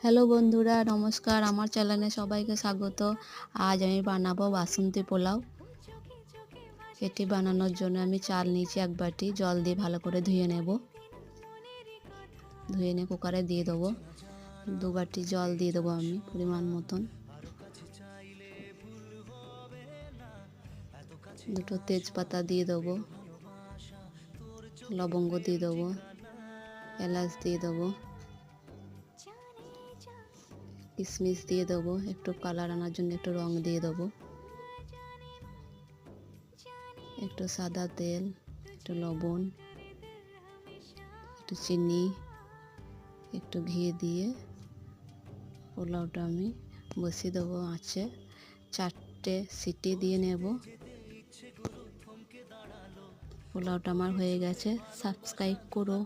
Hello বন্ধুরা, নমস্কার। আমার চ্যানেলে সবাইকে স্বাগত। আজ আমি বানাবো বাসন্তী পোলাও। এটি বানানোর জন্য আমি চাল নিয়েছি 1 বাটি, জল দিয়ে ভালো করে ধুয়ে নেব। ধুয়ে নিয়ে কুকারে দিয়ে দেবো। 2 বাটি জল দিয়ে দেবো আমি পরিমাণ মতন। 2টো তেজপাতা দিয়ে দেবো, লবঙ্গ দিয়ে দেবো, এলাচ দিয়ে দেবো, কিশমিশ দিয়ে দেবো, একটু কালার আনার জন্য একটু রং দিয়ে দেবো, একটু সাদা তেল, একটু লবণ, একটু চিনি, একটু ঘি দিয়ে পোলাওটা আমি বসিয়ে দেবো আঁচে। 4টে সিটি দিয়ে নেব। পোলাওটা আমার হয়ে গেছে। সাবস্ক্রাইব করো।